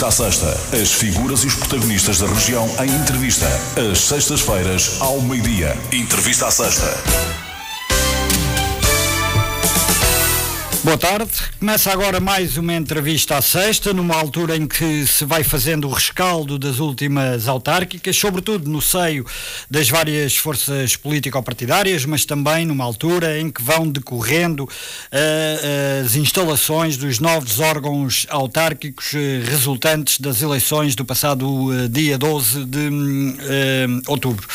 Entrevista à Sexta. As figuras e os protagonistas da região em entrevista. Às sextas-feiras, ao meio-dia. Entrevista à Sexta. Boa tarde. Começa agora mais uma entrevista à sexta, numa altura em que se vai fazendo o rescaldo das últimas autárquicas, sobretudo no seio das várias forças político-partidárias, mas também numa altura em que vão decorrendo as instalações dos novos órgãos autárquicos resultantes das eleições do passado dia 12 de outubro.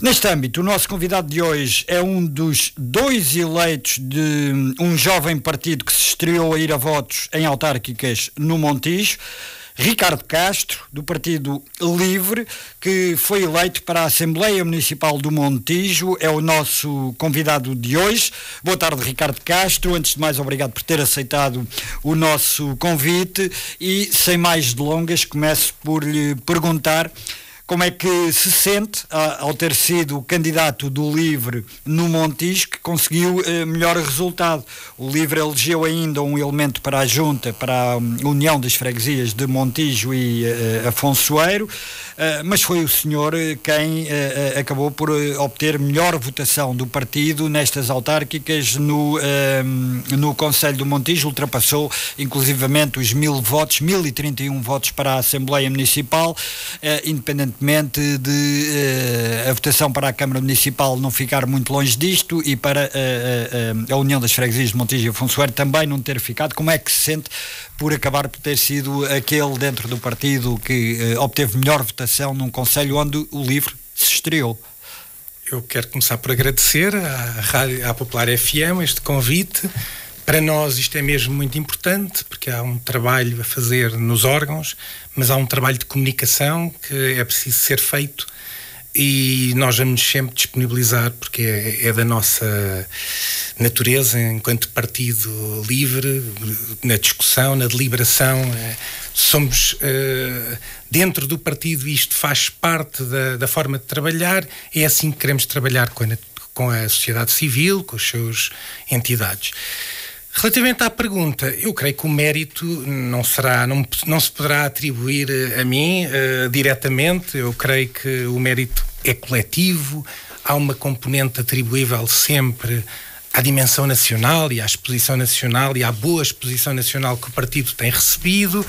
Neste âmbito, o nosso convidado de hoje é um dos dois eleitos de um jovem partido que se estreou a ir a votos em autárquicas no Montijo, Ricardo Castro, do Partido Livre, que foi eleito para a Assembleia Municipal do Montijo, é o nosso convidado de hoje. Boa tarde, Ricardo Castro. Antes de mais, obrigado por ter aceitado o nosso convite e, sem mais delongas, começo por lhe perguntar como é que se sente ao ter sido candidato do Livre no Montijo, que conseguiu melhor resultado. O Livre elegeu ainda um elemento para a Junta, para a União das Freguesias de Montijo e Afonsoeiro, mas foi o senhor quem acabou por obter melhor votação do partido nestas autárquicas no Concelho do Montijo, ultrapassou inclusivamente os 1031 votos para a Assembleia Municipal, independentemente de a votação para a Câmara Municipal não ficar muito longe disto e para a União das Freguesias de Montijo e Afonsoeiro também não ter ficado. Como é que se sente por acabar por ter sido aquele dentro do partido que obteve melhor votação num concelho onde o Livre se estreou? Eu quero começar por agradecer à Popular FM este convite. Para nós isto é mesmo muito importante, porque há um trabalho a fazer nos órgãos, mas há um trabalho de comunicação que é preciso ser feito e nós vamos sempre disponibilizar, porque é da nossa natureza enquanto partido livre, na discussão, na deliberação. Somos dentro do partido, isto faz parte da forma de trabalhar, é assim que queremos trabalhar com a sociedade civil, com as suas entidades. Relativamente à pergunta, eu creio que o mérito não se poderá atribuir a mim diretamente. Eu creio que o mérito é coletivo, há uma componente atribuível sempre à dimensão nacional e à exposição nacional e à boa exposição nacional que o partido tem recebido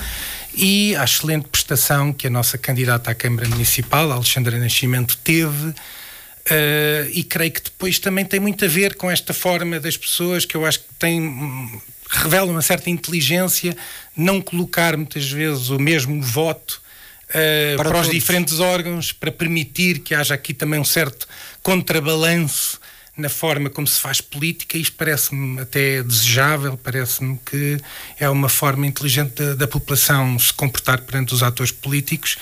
e à excelente prestação que a nossa candidata à Câmara Municipal, a Alexandra Nascimento, teve. E creio que depois também tem muito a ver com esta forma das pessoas que eu acho que revela uma certa inteligência, não colocar muitas vezes o mesmo voto para os diferentes órgãos, para permitir que haja aqui também um certo contrabalanço na forma como se faz política. Isto parece-me até desejável, parece-me que é uma forma inteligente da população se comportar perante os atores políticos.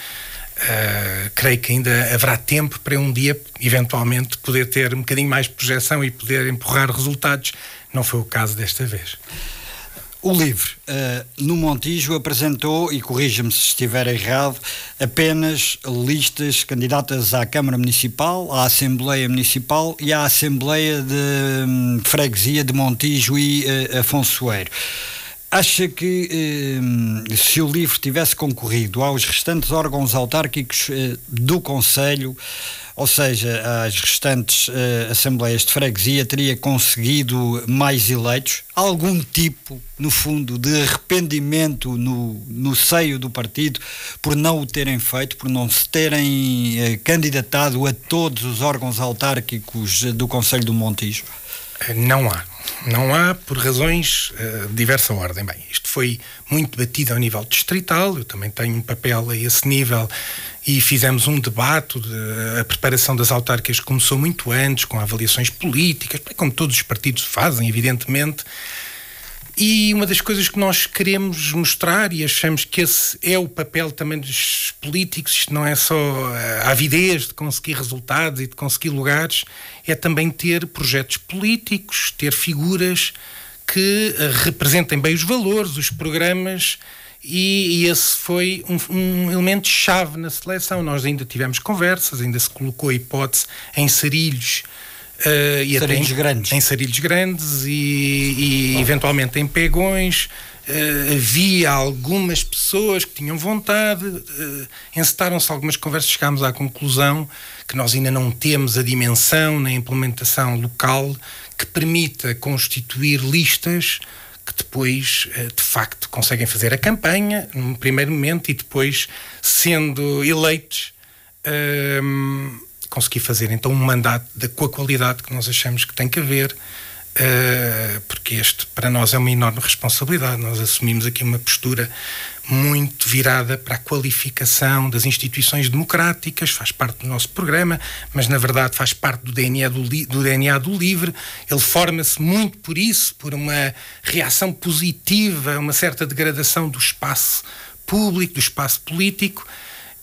Creio que ainda haverá tempo para um dia, eventualmente, poder ter um bocadinho mais de projeção e poder empurrar resultados. Não foi o caso desta vez. O Livre, no Montijo, apresentou, e corrija-me se estiver errado, apenas listas candidatas à Câmara Municipal, à Assembleia Municipal e à Assembleia de Freguesia de Montijo e Afonsoeiro. Acha que se o Livre tivesse concorrido aos restantes órgãos autárquicos do Concelho, ou seja, às restantes Assembleias de Freguesia, teria conseguido mais eleitos? Algum tipo, no fundo, de arrependimento no seio do partido por não o terem feito, por não se terem candidatado a todos os órgãos autárquicos do Concelho do Montijo? Não há por razões de diversa ordem. Bem, isto foi muito debatido ao nível distrital, eu também tenho um papel a esse nível e fizemos um debate, a preparação das autárquicas começou muito antes, com avaliações políticas, como todos os partidos fazem, evidentemente. E uma das coisas que nós queremos mostrar, e achamos que esse é o papel também dos políticos, isto não é só a avidez de conseguir resultados e de conseguir lugares, é também ter projetos políticos, ter figuras que representem bem os valores, os programas, e esse foi um elemento-chave na seleção. Nós ainda tivemos conversas, ainda se colocou a hipótese em Sarilhos e Sarilhos grandes. Em Sarilhos Grandes e eventualmente em Pegões. Havia algumas pessoas que tinham vontade, encetaram-se algumas conversas, chegámos à conclusão que nós ainda não temos a dimensão na implementação local que permita constituir listas que depois, de facto, conseguem fazer a campanha, num primeiro momento, e depois, sendo eleitos, conseguir fazer então um mandato com a qualidade que nós achamos que tem que haver, porque este para nós é uma enorme responsabilidade. Nós assumimos aqui uma postura muito virada para a qualificação das instituições democráticas, faz parte do nosso programa, mas na verdade faz parte do DNA do LIVRE. Ele forma-se muito por isso, por uma reação positiva, uma certa degradação do espaço público, do espaço político,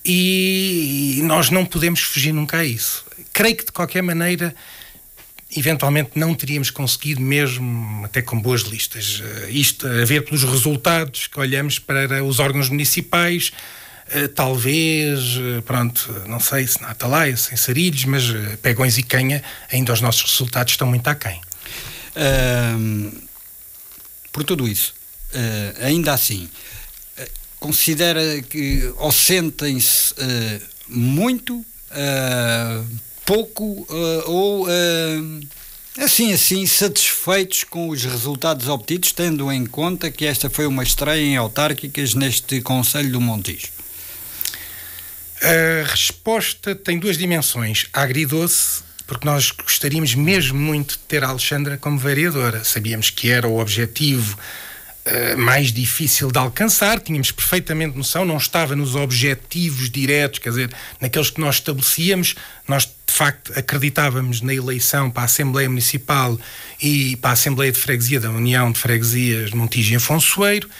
e nós não podemos fugir nunca a isso. Creio que de qualquer maneira eventualmente não teríamos conseguido, mesmo até com boas listas. Isto a ver pelos resultados que olhamos para os órgãos municipais, talvez, pronto, não sei se na Atalaia, se em Sarilhos, mas Pegões e Canha, ainda os nossos resultados estão muito aquém. Por tudo isso, ainda assim, considera que ou sentem-se muito, pouco ou assim satisfeitos com os resultados obtidos, tendo em conta que esta foi uma estreia em autárquicas neste Conselho do Montijo? A resposta tem duas dimensões. Agridoce, porque nós gostaríamos mesmo muito de ter a Alexandra como vereadora. Sabíamos que era o objetivo mais difícil de alcançar, tínhamos perfeitamente noção, não estava nos objetivos diretos, quer dizer, naqueles que nós estabelecíamos. Nós de facto acreditávamos na eleição para a Assembleia Municipal e para a Assembleia de Freguesia da União de Freguesias de Montijo e Afonsoeiro.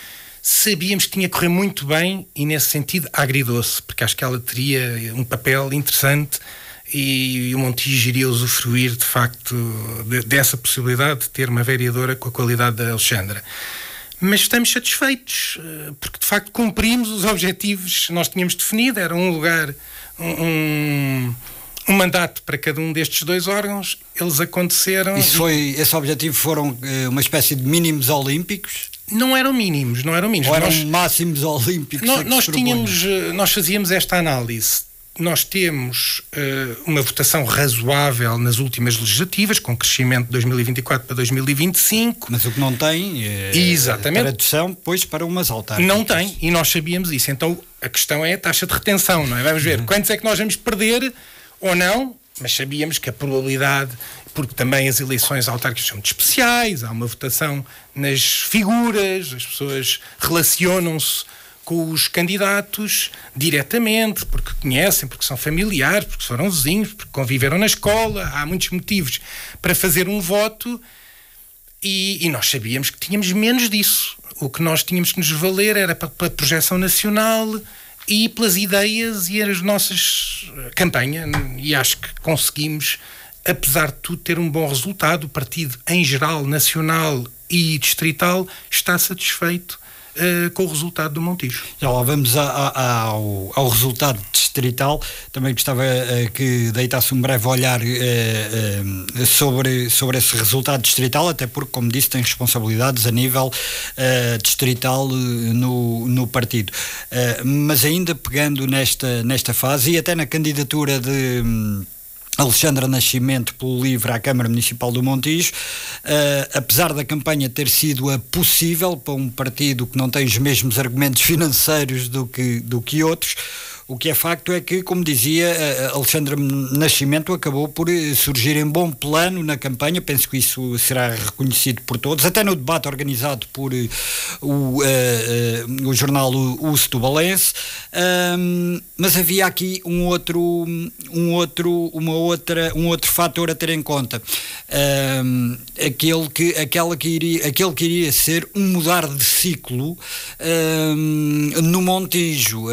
Sabíamos que tinha que correr muito bem e nesse sentido Agridoce, porque acho que ela teria um papel interessante e o Montijo iria usufruir de facto dessa possibilidade de ter uma vereadora com a qualidade da Alexandra. Mas estamos satisfeitos, porque de facto cumprimos os objetivos que nós tínhamos definido. Era um lugar, um mandato para cada um destes dois órgãos. Eles aconteceram. Esse objetivo foram uma espécie de mínimos olímpicos? Não eram mínimos. Ou eram máximos olímpicos? Nós fazíamos esta análise. Nós temos uma votação razoável nas últimas legislativas, com crescimento de 2024 para 2025. Mas o que não tem é tradução depois para umas autárquicas. Não tem, e nós sabíamos isso. Então a questão é a taxa de retenção, não é? Vamos ver quantos é que nós vamos perder ou não, mas sabíamos que a probabilidade, porque também as eleições autárquicas são muito especiais, há uma votação nas figuras, as pessoas relacionam-se com os candidatos diretamente, porque conhecem, porque são familiares, porque foram vizinhos, porque conviveram na escola. Há muitos motivos para fazer um voto e nós sabíamos que tínhamos menos disso. O que nós tínhamos que nos valer era pela projeção nacional e pelas ideias e as nossas campanhas, e acho que conseguimos, apesar de tudo, ter um bom resultado. O partido, em geral, nacional e distrital, está satisfeito com o resultado do Montijo. Já lá vamos ao resultado distrital. Também gostava que deitasse um breve olhar sobre esse resultado distrital, até porque, como disse, tem responsabilidades a nível distrital no partido. Mas ainda pegando nesta fase e até na candidatura de Alexandra Nascimento pelo LIVRE à Câmara Municipal do Montijo, apesar da campanha ter sido a possível para um partido que não tem os mesmos argumentos financeiros do que outros, o que é facto é que, como dizia, Alexandra Nascimento acabou por surgir em bom plano na campanha. Penso que isso será reconhecido por todos, até no debate organizado por o jornal O Setubalense. Mas havia aqui um outro fator a ter em conta, aquele que iria ser um mudar de ciclo no Montijo.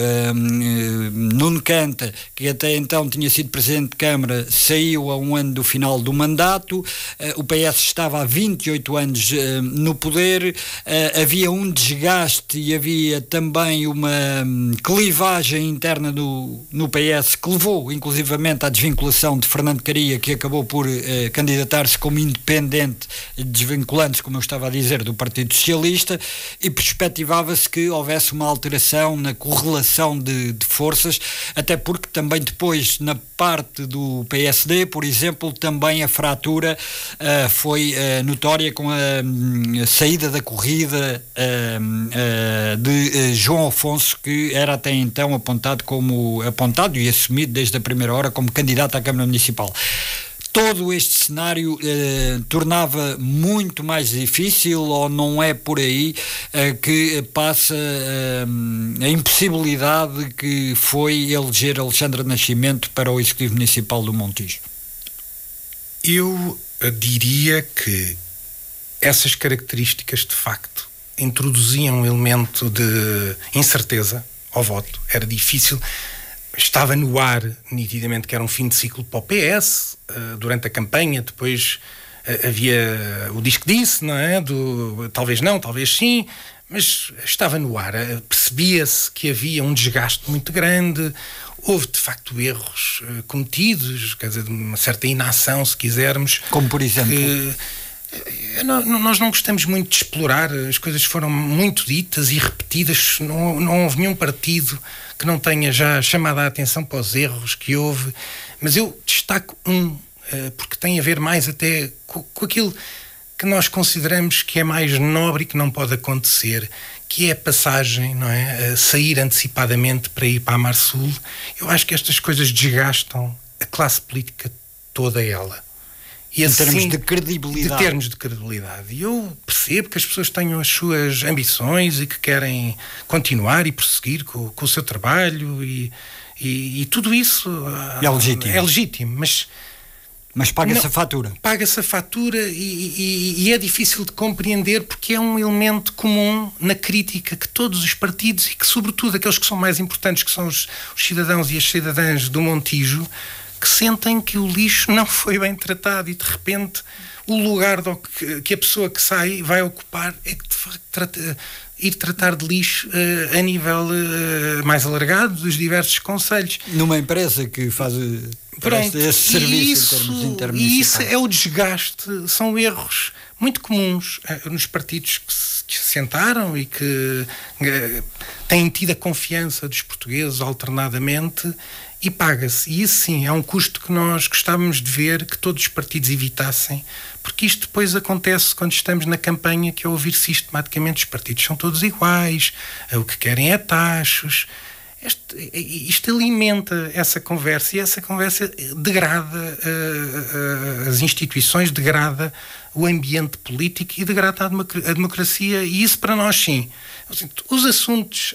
Nuno Canta, que até então tinha sido Presidente de Câmara, saiu a um ano do final do mandato, o PS estava há 28 anos no poder, havia um desgaste e havia também uma clivagem interna no PS que levou inclusivamente à desvinculação de Fernando Caria, que acabou por candidatar-se como independente, desvinculando-se, como eu estava a dizer, do Partido Socialista, e perspectivava-se que houvesse uma alteração na correlação de forças, até porque também depois na parte do PSD, por exemplo, também a fratura foi notória com a saída da corrida de João Afonso, que era até então apontado e assumido desde a primeira hora como candidato à Câmara Municipal. Todo este cenário tornava muito mais difícil, ou não é por aí que passa a impossibilidade que foi eleger Alexandre Nascimento para o Executivo Municipal do Montijo? Eu diria que essas características, de facto, introduziam um elemento de incerteza ao voto. Era difícil. Estava no ar, nitidamente, que era um fim de ciclo para o PS, durante a campanha. Depois havia o diz que disse, não é? Talvez não, talvez sim, mas estava no ar. Percebia-se que havia um desgaste muito grande, houve, de facto, erros cometidos, quer dizer, uma certa inação, se quisermos. Como, por exemplo? Nós não gostamos muito de explorar, as coisas foram muito ditas e repetidas, não houve nenhum partido que não tenha já chamado a atenção para os erros que houve, mas eu destaco porque tem a ver mais até com aquilo que nós consideramos que é mais nobre e que não pode acontecer, que é a passagem, não é? A sair antecipadamente para ir para a Marsul. Eu acho que estas coisas desgastam a classe política toda ela. E assim, termos de credibilidade. De termos de credibilidade. E eu percebo que as pessoas tenham as suas ambições e que querem continuar e prosseguir com o seu trabalho e tudo isso é legítimo, mas paga-se a fatura. Paga-se a fatura e é difícil de compreender, porque é um elemento comum na crítica que todos os partidos, e que sobretudo aqueles que são mais importantes, que são os cidadãos e as cidadãs do Montijo, que sentem que o lixo não foi bem tratado e de repente o lugar que a pessoa que sai vai ocupar é que de facto ir tratar de lixo a nível mais alargado dos diversos concelhos. Numa empresa que faz esse serviço em termos intermunicipais. E isso é o desgaste, são erros muito comuns nos partidos que se sentaram e que têm tido a confiança dos portugueses alternadamente, e paga-se. E isso sim é um custo que nós gostávamos de ver que todos os partidos evitassem, porque isto depois acontece quando estamos na campanha, que é ouvir sistematicamente os partidos são todos iguais, o que querem é taxos. Isto alimenta essa conversa, e essa conversa degrada as instituições, degrada o ambiente político e degrada a democracia, e isso para nós sim. Os assuntos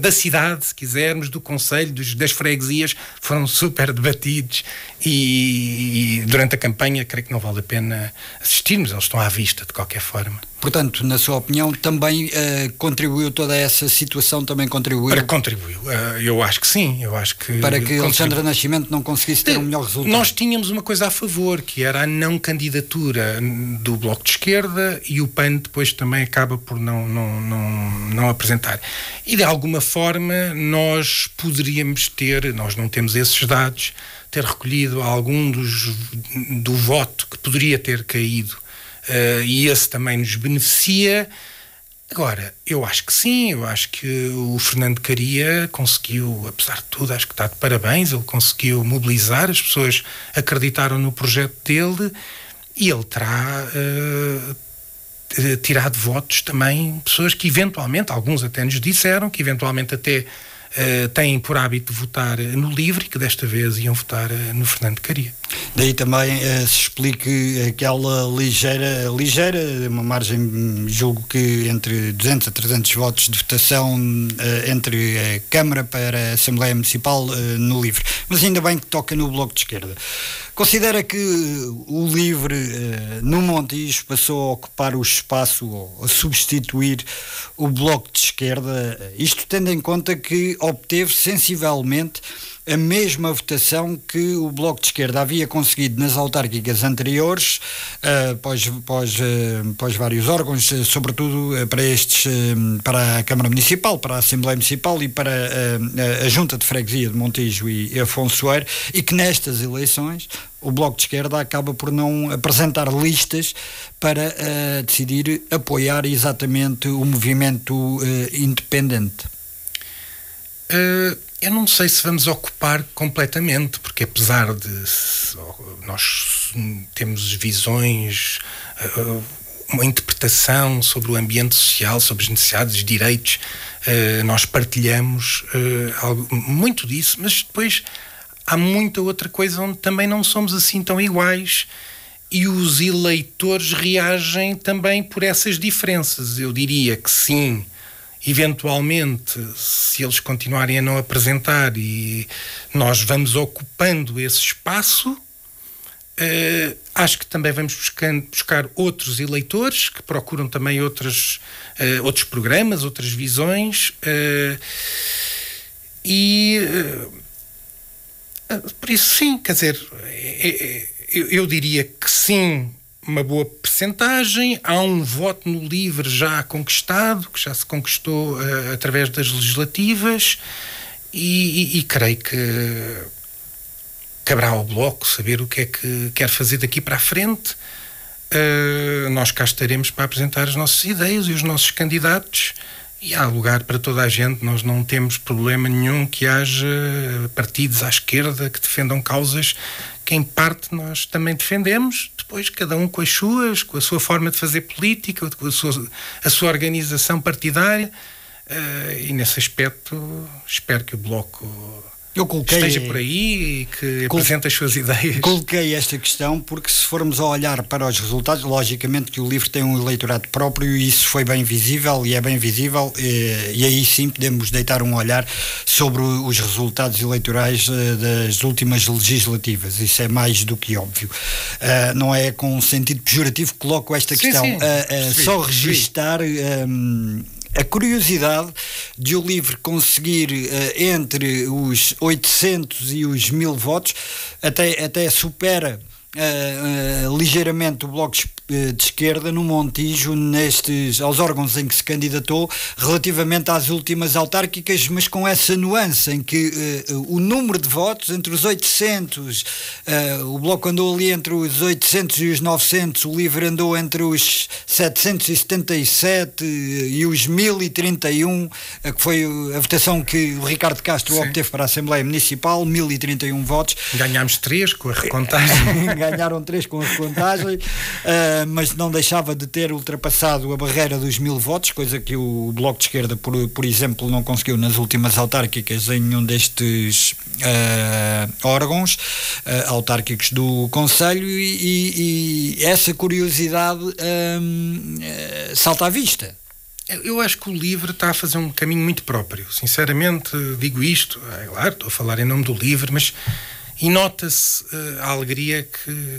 da cidade, se quisermos, do concelho, das freguesias, foram super debatidos e durante a campanha creio que não vale a pena assistirmos, eles estão à vista de qualquer forma. Portanto, na sua opinião, também contribuiu toda essa situação, Contribuiu, eu acho que sim, para que Alexandre Nascimento não conseguisse ter um melhor resultado. Nós tínhamos uma coisa a favor, que era a não candidatura do Bloco de Esquerda, e o PAN depois também acaba por não apresentar. E de alguma forma nós poderíamos nós não temos esses dados, ter recolhido algum do voto que poderia ter caído, e esse também nos beneficia. Agora, eu acho que sim, eu acho que o Fernando Caria conseguiu, apesar de tudo, acho que está de parabéns, ele conseguiu mobilizar, as pessoas acreditaram no projeto dele, e ele terá tirado votos também, pessoas que eventualmente, alguns até nos disseram, que eventualmente até têm por hábito de votar no LIVRE, e que desta vez iam votar no Fernando Caria. Daí também se explique aquela ligeira, uma margem, julgo que entre 200 a 300 votos de votação entre a Câmara para a Assembleia Municipal no LIVRE. Mas ainda bem que toca no Bloco de Esquerda. Considera que o LIVRE no Montijo passou a ocupar o espaço ou a substituir o Bloco de Esquerda, isto tendo em conta que obteve sensivelmente a mesma votação que o Bloco de Esquerda havia conseguido nas autárquicas anteriores, pós vários órgãos, sobretudo para a Câmara Municipal, para a Assembleia Municipal e para a Junta de Freguesia de Montijo e Afonsoeiro, e que nestas eleições o Bloco de Esquerda acaba por não apresentar listas para decidir apoiar exatamente o movimento independente. Eu não sei se vamos ocupar completamente, porque apesar de nós temos visões, uma interpretação sobre o ambiente social, sobre as necessidades e direitos, nós partilhamos muito disso, mas depois há muita outra coisa onde também não somos assim tão iguais, e os eleitores reagem também por essas diferenças. Eu diria que sim, eventualmente, se eles continuarem a não apresentar e nós vamos ocupando esse espaço, acho que também vamos buscar outros eleitores que procuram também outros programas, outras visões, por isso sim, quer dizer, eu diria que sim, uma boa percentagem. Há um voto no LIVRE já conquistado, que já se conquistou através das legislativas, e creio que caberá ao Bloco saber o que é que quer fazer daqui para a frente. Nós cá estaremos para apresentar as nossas ideias e os nossos candidatos, e há lugar para toda a gente. Nós não temos problema nenhum que haja partidos à esquerda que defendam causas que em parte nós também defendemos, depois cada um com a sua forma de fazer política, com a sua organização partidária, e nesse aspecto espero que o Bloco esteja por aí e que apresente as suas ideias. Coloquei esta questão porque, se formos a olhar para os resultados, logicamente que o LIVRE tem um eleitorado próprio, e isso foi bem visível e é bem visível, e aí sim podemos deitar um olhar sobre os resultados eleitorais das últimas legislativas. Isso é mais do que óbvio. Não é com um sentido pejorativo que coloco esta questão. Só registar a curiosidade de o LIVRE conseguir entre os 800 e os 1000 votos, até supera ligeiramente o Bloco de Esquerda no Montijo, aos órgãos em que se candidatou, relativamente às últimas autárquicas, mas com essa nuance em que o número de votos entre os 800, o Bloco andou ali entre os 800 e os 900, o LIVRE andou entre os 777 e os 1031, que foi a votação que o Ricardo Castro obteve para a Assembleia Municipal, 1031 votos. Ganhámos 3 com a recontagem. Ganharam 3 com a recontagem, mas não deixava de ter ultrapassado a barreira dos 1000 votos, coisa que o Bloco de Esquerda, por exemplo, não conseguiu nas últimas autárquicas em nenhum destes órgãos autárquicos do Conselho, e essa curiosidade salta à vista. Eu acho que o LIVRE está a fazer um caminho muito próprio. Sinceramente, digo isto, claro, estou a falar em nome do LIVRE, mas e nota-se a alegria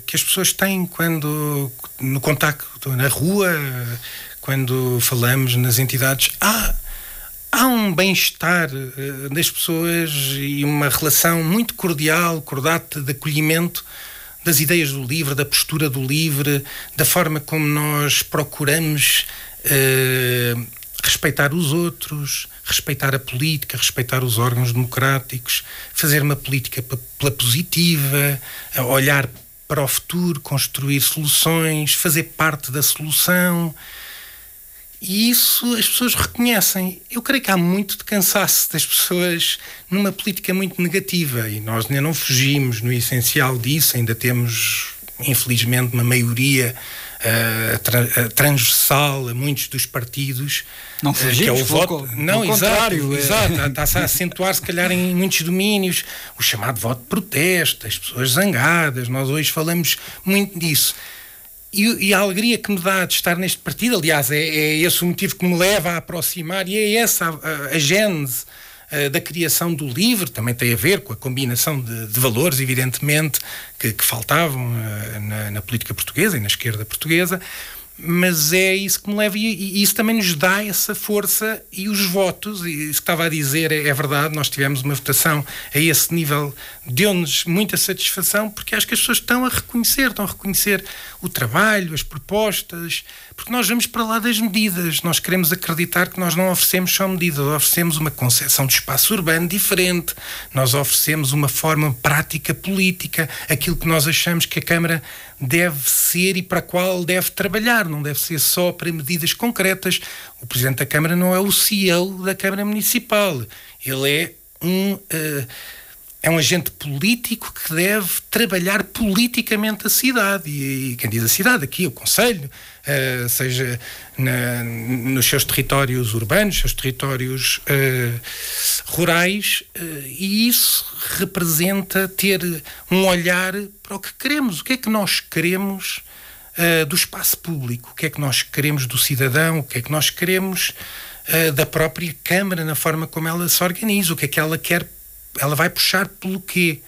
que as pessoas têm quando, no contacto na rua, quando falamos nas entidades. Há um bem-estar das pessoas e uma relação muito cordial, cordata, de acolhimento das ideias do LIVRE, da postura do LIVRE, da forma como nós procuramos respeitar os outros, respeitar a política, respeitar os órgãos democráticos, fazer uma política pela positiva, olhar para o futuro, construir soluções, fazer parte da solução. E isso as pessoas reconhecem. Eu creio que há muito de cansaço das pessoas numa política muito negativa, e nós ainda não fugimos no essencial disso. Ainda temos, infelizmente, uma maioria transversal a muitos dos partidos, não fugimos, que é o voto. Não, exato, está-se a acentuar, se calhar, em muitos domínios, o chamado voto de protesto, as pessoas zangadas. Nós hoje falamos muito disso. E a alegria que me dá de estar neste partido, aliás, é esse o motivo que me leva a aproximar, e é essa a gênese da criação do livre, também tem a ver com a combinação de valores, evidentemente, que faltavam na política portuguesa e na esquerda portuguesa, mas é isso que me leva, e isso também nos dá essa força, e os votos, e isso que estava a dizer é verdade. Nós tivemos uma votação a esse nível, deu-nos muita satisfação, porque acho que as pessoas estão a reconhecer o trabalho, as propostas, porque nós vamos para lá das medidas. Nós queremos acreditar que nós não oferecemos só medidas, oferecemos uma concepção de espaço urbano diferente, nós oferecemos uma forma prática política, aquilo que nós achamos que a Câmara deve ser e para a qual deve trabalhar, não deve ser só para medidas concretas. O Presidente da Câmara não é o CEO da Câmara Municipal, ele é um agente político que deve trabalhar politicamente a cidade, e quem diz a cidade aqui, o Conselho, seja nos seus territórios urbanos, seus territórios rurais, e isso representa ter um olhar para o que queremos. O que é que nós queremos do espaço público? O que é que nós queremos do cidadão? O que é que nós queremos da própria Câmara, na forma como ela se organiza? O que é que ela quer? Ela vai puxar pelo quê?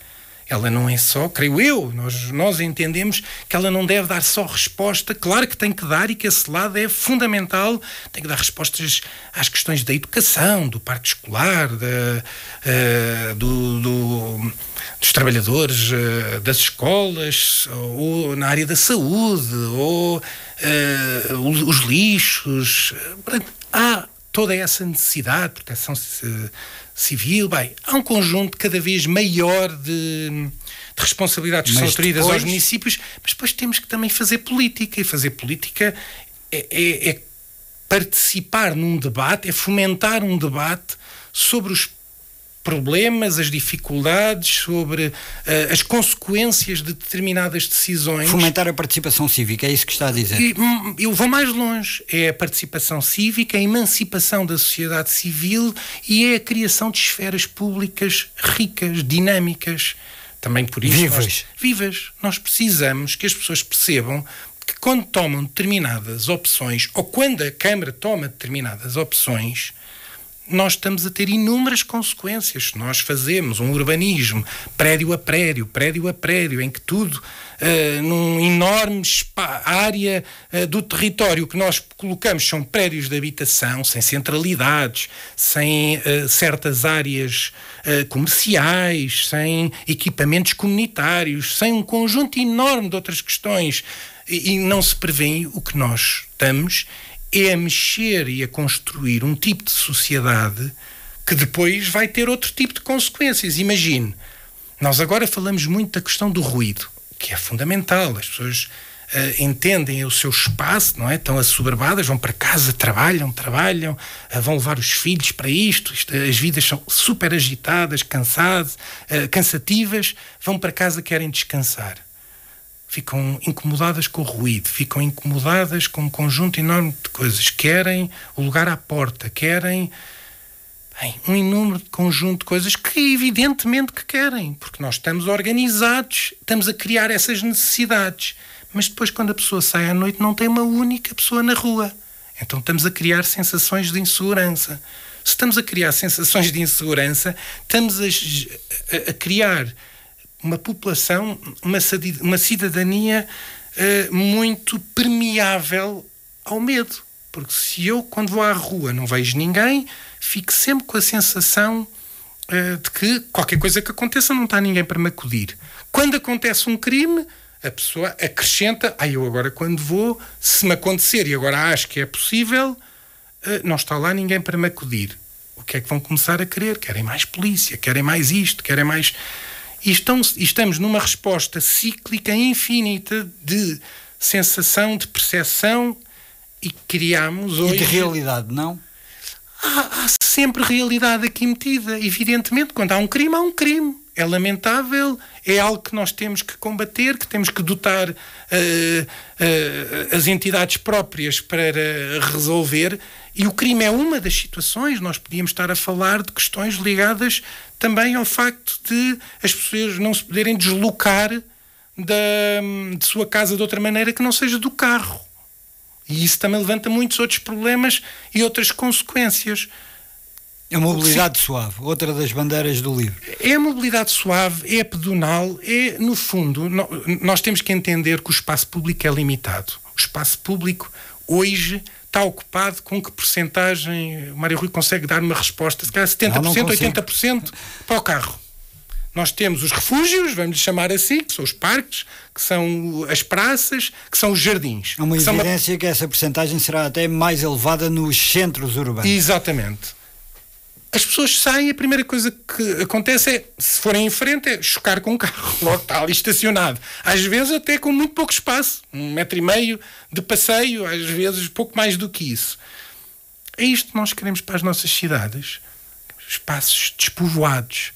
Ela não é só, creio eu, nós entendemos que ela não deve dar só resposta. Claro que tem que dar, e que esse lado é fundamental, tem que dar respostas às questões da educação, do parque escolar, dos trabalhadores das escolas, ou na área da saúde, ou os lixos. Há toda essa necessidade, proteção civil. Bem, há um conjunto cada vez maior de responsabilidades que são atribuídas aos municípios, mas depois temos que também fazer política, e fazer política é participar num debate, é fomentar um debate sobre os problemas, as dificuldades, sobre as consequências de determinadas decisões. Fomentar a participação cívica, é isso que está a dizer? Eu vou mais longe. É a participação cívica, a emancipação da sociedade civil, e é a criação de esferas públicas ricas, dinâmicas. Também por isso vivas. Nós precisamos que as pessoas percebam que quando tomam determinadas opções, ou quando a Câmara toma determinadas opções, nós estamos a ter inúmeras consequências. Nós fazemos um urbanismo prédio a prédio, em que tudo, num enorme área do território que nós colocamos, são prédios de habitação, sem centralidades, sem certas áreas comerciais, sem equipamentos comunitários, sem um conjunto enorme de outras questões, e não se prevê. O que nós estamos é a mexer e a construir um tipo de sociedade que depois vai ter outro tipo de consequências. Imagine, nós agora falamos muito da questão do ruído, que é fundamental. As pessoas entendem o seu espaço, não é? Estão assoberbadas, vão para casa, trabalham, vão levar os filhos para isto, as vidas são super agitadas, cansativas, vão para casa, querem descansar. Ficam incomodadas com o ruído, ficam incomodadas com um conjunto enorme de coisas. Querem o lugar à porta, querem um inúmero de conjunto de coisas que evidentemente que querem, porque nós estamos organizados, estamos a criar essas necessidades. Mas depois, quando a pessoa sai à noite, não tem uma única pessoa na rua. Então estamos a criar sensações de insegurança. Se estamos a criar sensações de insegurança, estamos a criar uma população, uma cidadania muito permeável ao medo. Porque se eu, quando vou à rua, não vejo ninguém, fico sempre com a sensação de que qualquer coisa que aconteça não está ninguém para me acudir. Quando acontece um crime, a pessoa acrescenta: eu agora quando vou, se me acontecer, e agora acho que é possível, não está lá ninguém para me acudir. O que é que vão começar a querer? Querem mais polícia, querem mais isto, querem mais... E estamos numa resposta cíclica infinita de sensação, de percepção, e criamos hoje... E de realidade, não? Há sempre realidade aqui metida. Evidentemente, quando há um crime, há um crime. É lamentável, é algo que nós temos que combater, que temos que dotar as entidades próprias para resolver. E o crime é uma das situações. Nós podíamos estar a falar de questões ligadas também ao facto de as pessoas não se poderem deslocar de sua casa de outra maneira que não seja do carro. E isso também levanta muitos outros problemas e outras consequências. A mobilidade suave, outra das bandeiras do livro. É a mobilidade suave, é a pedonal, é, no fundo, nós temos que entender que o espaço público é limitado. O espaço público, hoje, está ocupado com que percentagem? O Mário Rui consegue dar uma resposta, se calhar 70%, não 80% para o carro. Nós temos os refúgios, vamos chamar assim, que são os parques, que são as praças, que são os jardins. Há uma evidência que essa percentagem será até mais elevada nos centros urbanos. Exatamente. As pessoas saem, a primeira coisa que acontece é, se forem em frente, é chocar com o carro. Logo está ali estacionado. Às vezes até com muito pouco espaço. 1,5 metro de passeio, às vezes pouco mais do que isso. É isto que nós queremos para as nossas cidades. Espaços despovoados.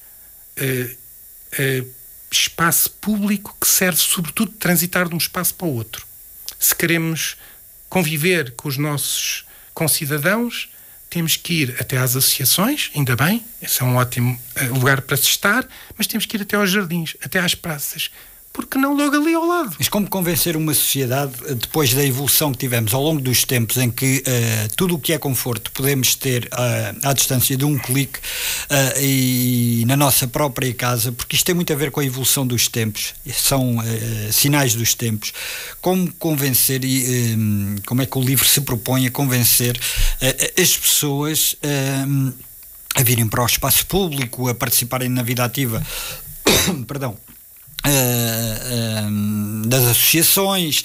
Espaço público que serve sobretudo de transitar de um espaço para o outro. Se queremos conviver com os nossos concidadãos, temos que ir até às associações, ainda bem, esse é um ótimo lugar para se estar, mas temos que ir até aos jardins, até às praças, porque não logo ali ao lado. Mas como convencer uma sociedade, depois da evolução que tivemos ao longo dos tempos, em que tudo o que é conforto podemos ter à distância de um clique e na nossa própria casa, porque isto tem muito a ver com a evolução dos tempos, são sinais dos tempos. Como convencer e como é que o livro se propõe a convencer as pessoas a virem para o espaço público, a participarem na vida ativa, perdão, das associações,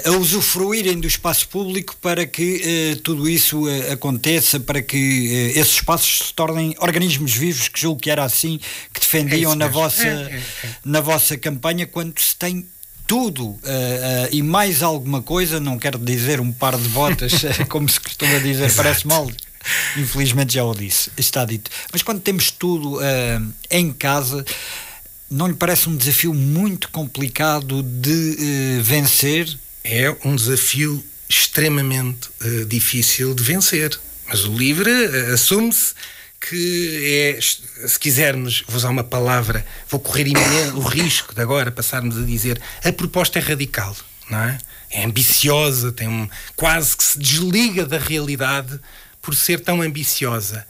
a usufruírem do espaço público para que tudo isso aconteça, para que esses espaços se tornem organismos vivos, que julgo que era assim que defendiam na vossa campanha, quando se tem tudo e mais alguma coisa, não quero dizer um par de botas, como se costuma dizer, parece mal. Infelizmente já o disse, está dito. Mas quando temos tudo em casa, não lhe parece um desafio muito complicado de vencer? É um desafio extremamente difícil de vencer. Mas o livro assume-se que é, se quisermos, vou usar uma palavra, vou correr o risco de agora passarmos a dizer, a proposta é radical, não é? É ambiciosa, quase que se desliga da realidade por ser tão ambiciosa.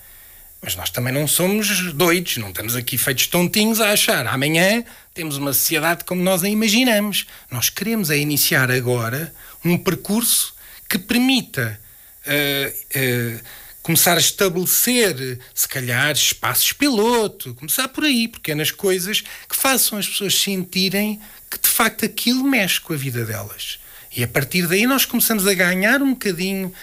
Mas nós também não somos doidos, não estamos aqui feitos tontinhos a achar amanhã temos uma sociedade como nós a imaginamos. Nós queremos iniciar agora um percurso que permita começar a estabelecer, se calhar, espaços piloto, começar por aí, pequenas coisas que façam as pessoas sentirem que de facto aquilo mexe com a vida delas. E a partir daí nós começamos a ganhar um bocadinho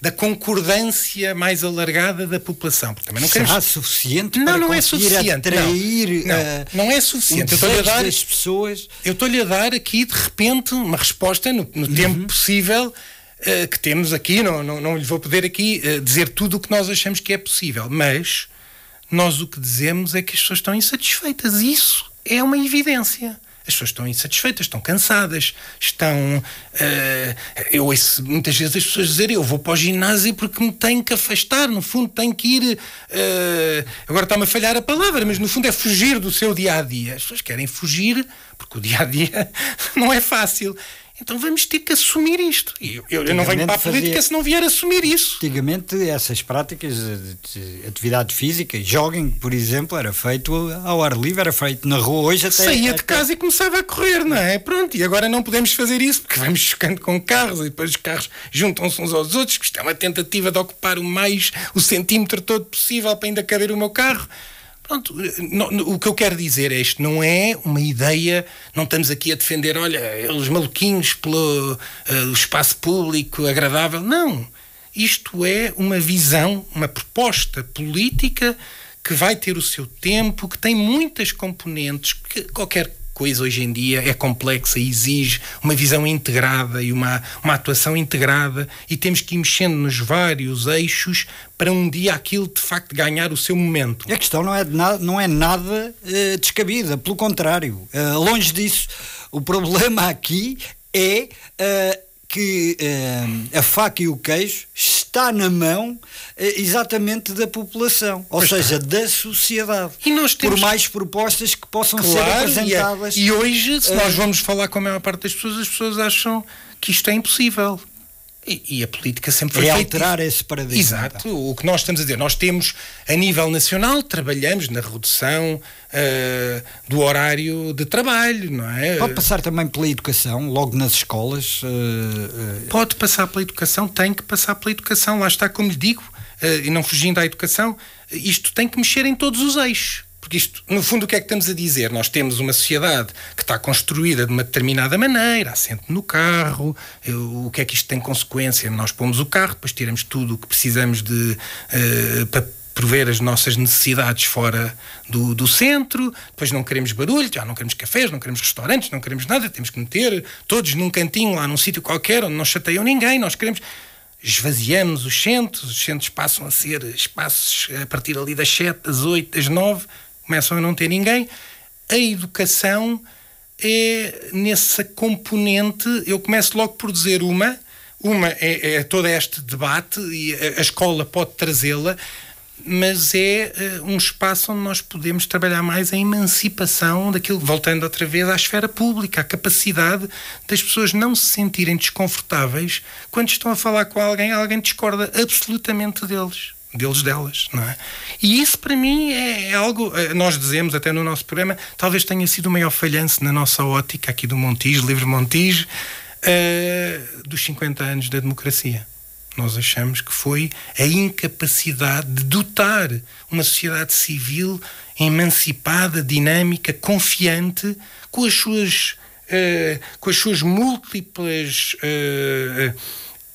da concordância mais alargada da população. Porque também não queremos... Será suficiente para não conseguir é suficiente, atrair não é suficiente. das pessoas? Eu estou-lhe a dar aqui, de repente, uma resposta no tempo possível que temos aqui. Não lhe vou poder aqui dizer tudo o que nós achamos que é possível. Mas nós o que dizemos é que as pessoas estão insatisfeitas. Isso é uma evidência. As pessoas estão insatisfeitas, estão cansadas, eu ouço muitas vezes as pessoas dizerem, eu vou para o ginásio porque me tenho que afastar, no fundo tenho que ir... agora está-me a falhar a palavra, mas no fundo é fugir do seu dia-a-dia. As pessoas querem fugir porque o dia-a-dia não é fácil. Então vamos ter que assumir isto. Eu não venho para a política se não vier assumir isso. Antigamente essas práticas de atividade física, jogging, por exemplo, era feito ao ar livre, era feito na rua. Hoje até saía de casa e começava a correr, não é? Pronto, e agora não podemos fazer isso porque vamos chocando com carros e depois os carros juntam-se uns aos outros, que isto é uma tentativa de ocupar o centímetro todo possível para ainda caber o meu carro. Pronto, o que eu quero dizer é isto, não é uma ideia, não estamos aqui a defender, olha, os maluquinhos pelo espaço público agradável, não. Isto é uma visão, uma proposta política que vai ter o seu tempo, que tem muitas componentes, que qualquer coisa hoje em dia é complexa e exige uma visão integrada e uma atuação integrada, e temos que ir mexendo nos vários eixos para um dia aquilo de facto ganhar o seu momento. A questão não é nada descabida, pelo contrário, longe disso. O problema aqui é que a faca e o queijo está na mão exatamente da população, ou seja, da sociedade. E nós temos... Por mais propostas que possam ser apresentadas. E hoje, se nós vamos falar com a maior parte das pessoas, as pessoas acham que isto é impossível. E a política sempre foi feita... alterar esse paradigma. Exato. Então. O que nós estamos a dizer, nós temos, a nível nacional, trabalhamos na redução do horário de trabalho, não é? Pode passar também pela educação, logo nas escolas? Pode passar pela educação, tem que passar pela educação. Lá está, como lhe digo, e não fugindo à educação, isto tem que mexer em todos os eixos. Porque isto, no fundo, o que é que estamos a dizer? Nós temos uma sociedade que está construída de uma determinada maneira, assente no carro, o que é que isto tem consequência? Nós pomos o carro, depois tiramos tudo o que precisamos para prover as nossas necessidades fora do centro, depois não queremos barulho, já não queremos cafés, não queremos restaurantes, não queremos nada, temos que meter todos num cantinho lá num sítio qualquer onde não chateiam ninguém, nós queremos... Esvaziamos os centros passam a ser espaços a partir ali das 7, das 8, das 9... começam a não ter ninguém. A educação é nessa componente, eu começo logo por dizer uma é todo este debate e a escola pode trazê-la, mas é um espaço onde nós podemos trabalhar mais a emancipação daquilo, voltando outra vez à esfera pública, a capacidade das pessoas não se sentirem desconfortáveis quando estão a falar com alguém discorda absolutamente delas, não é? E isso para mim é algo, nós dizemos até no nosso programa, talvez tenha sido o maior falhanço na nossa ótica aqui do Montijo, Livre Montijo, dos 50 anos da democracia. Nós achamos que foi a incapacidade de dotar uma sociedade civil emancipada, dinâmica, confiante, com as suas múltiplas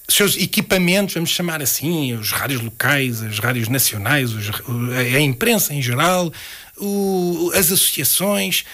seus equipamentos, vamos chamar assim, os rádios locais, as rádios nacionais, a imprensa em geral, as associações,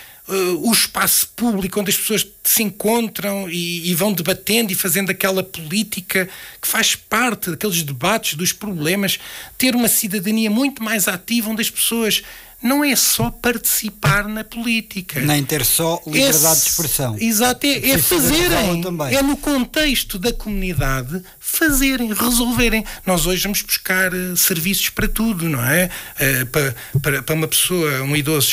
o espaço público onde as pessoas se encontram e vão debatendo e fazendo aquela política que faz parte daqueles debates, dos problemas, ter uma cidadania muito mais ativa onde as pessoas não é só participar na política. Nem ter só liberdade de expressão. Exato, é fazerem. É no contexto da comunidade fazerem, resolverem. Nós hoje vamos buscar serviços para tudo, não é? Para uma pessoa, um idoso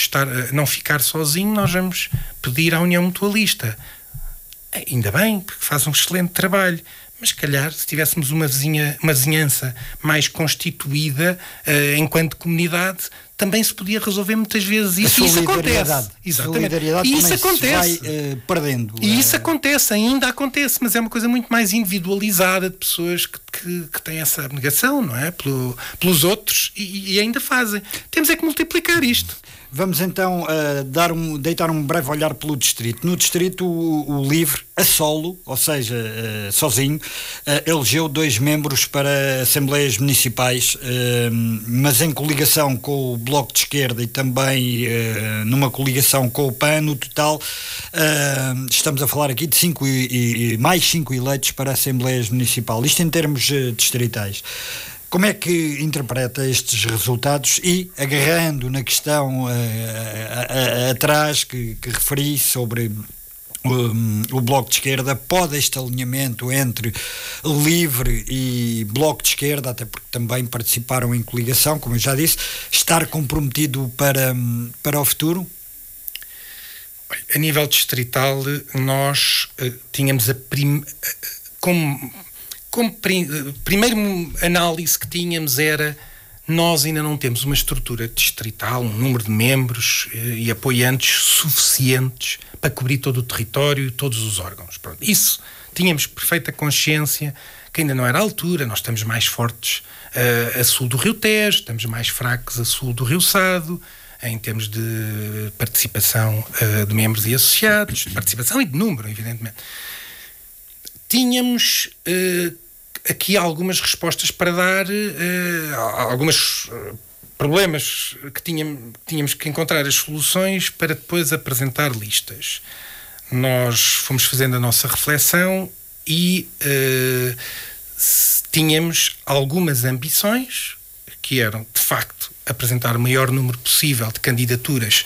não ficar sozinho, nós vamos pedir à União Mutualista. Ainda bem, porque faz um excelente trabalho. Mas, se calhar, se tivéssemos uma vizinhança mais constituída enquanto comunidade, também se podia resolver muitas vezes isso. E isso acontece. Exatamente. E isso acontece. Vai perdendo. E isso acontece, ainda acontece, mas é uma coisa muito mais individualizada de pessoas que têm essa abnegação, não é? Pelos outros e ainda fazem. Temos é que multiplicar isto. Vamos então deitar um breve olhar pelo distrito. No distrito, o LIVRE, a solo, ou seja, sozinho, elegeu 2 membros para assembleias municipais, mas em coligação com o Bloco de Esquerda e também numa coligação com o PAN. No total, estamos a falar aqui de 5 e mais 5 eleitos para assembleias municipais. Isto em termos distritais. Como é que interpreta estes resultados e, agarrando na questão atrás que referi sobre o Bloco de Esquerda, pode este alinhamento entre LIVRE e Bloco de Esquerda, até porque também participaram em coligação, como eu já disse, estar comprometido para o futuro? A nível distrital, nós tínhamos primeira análise que tínhamos era: nós ainda não temos uma estrutura distrital, um número de membros e apoiantes suficientes para cobrir todo o território e todos os órgãos. Pronto. Isso tínhamos perfeita consciência que ainda não era a altura. Nós estamos mais fortes a sul do Rio Tejo, estamos mais fracos a sul do Rio Sado, em termos de participação de membros e associados, de participação e de número, evidentemente. Tínhamos aqui algumas respostas para dar, alguns problemas que tínhamos que encontrar as soluções para depois apresentar listas. Nós fomos fazendo a nossa reflexão e tínhamos algumas ambições que eram, de facto, apresentar o maior número possível de candidaturas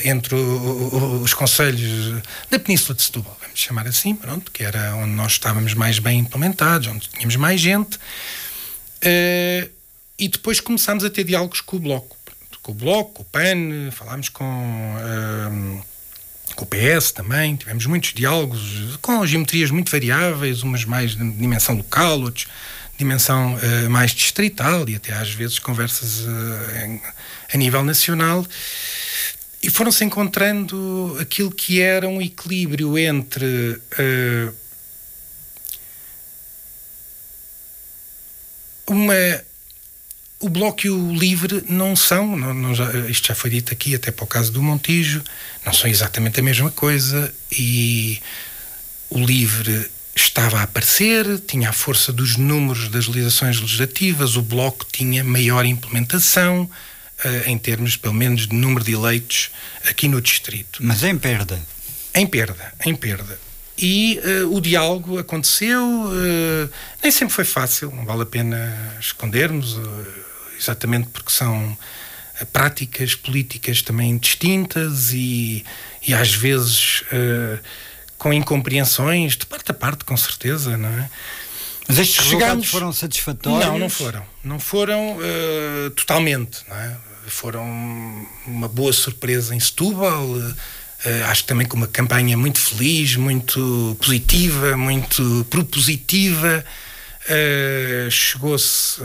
entre os concelhos da Península de Setúbal, vamos chamar assim, pronto, que era onde nós estávamos mais bem implementados, onde tínhamos mais gente, e depois começámos a ter diálogos com o Bloco, com o PAN, falámos com com o PS também, tivemos muitos diálogos com geometrias muito variáveis, umas mais de dimensão local, outros de dimensão mais distrital e até às vezes conversas a nível nacional, e foram-se encontrando aquilo que era um equilíbrio entre o Bloco e o Livre não são, isto já foi dito aqui, até para o caso do Montijo, não são exatamente a mesma coisa, e o Livre estava a aparecer, tinha a força dos números das legislações legislativas, o Bloco tinha maior implementação, em termos, pelo menos, de número de eleitos aqui no distrito. Mas em perda. Em perda. E o diálogo aconteceu, nem sempre foi fácil, não vale a pena escondermos, exatamente porque são práticas políticas também distintas e às vezes com incompreensões de parte a parte, com certeza, não é? Mas estes resultados foram satisfatórios? Não foram totalmente, não é? Foram uma boa surpresa em Setúbal, acho que também com uma campanha muito feliz, muito positiva, muito propositiva. Chegou-se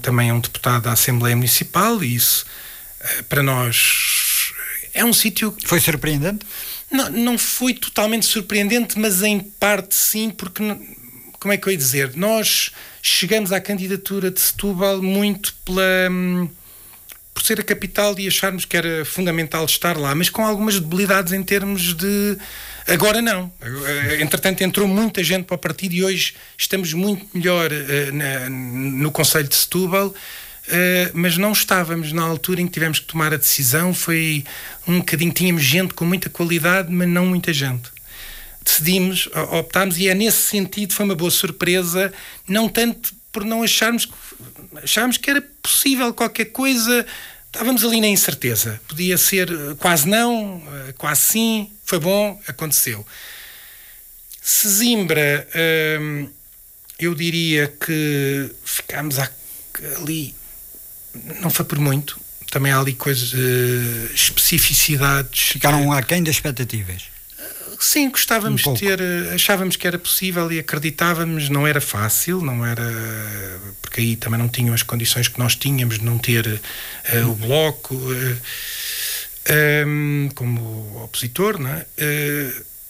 também a um deputado da Assembleia Municipal, e isso para nós é um sítio... Foi surpreendente? Não foi totalmente surpreendente, mas em parte sim, porque, como é que eu ia dizer, nós chegamos à candidatura de Setúbal muito por ser a capital e acharmos que era fundamental estar lá, mas com algumas debilidades em termos de... Agora não. Entretanto, entrou muita gente para o partido e hoje estamos muito melhor no Conselho de Setúbal, mas não estávamos na altura em que tivemos que tomar a decisão. Foi um bocadinho, tínhamos gente com muita qualidade, mas não muita gente. Decidimos, optámos, e nesse sentido foi uma boa surpresa, não tanto por não acharmos que era possível qualquer coisa, estávamos ali na incerteza, podia ser quase não, quase sim, foi bom, aconteceu. Sesimbra, eu diria que ficámos ali, não foi por muito, também há ali coisas, especificidades. Ficaram aquém das expectativas? Sim, gostávamos de ter, achávamos que era possível e acreditávamos, não era fácil, não era, porque aí também não tinham as condições que nós tínhamos de não ter o Bloco como opositor, não é?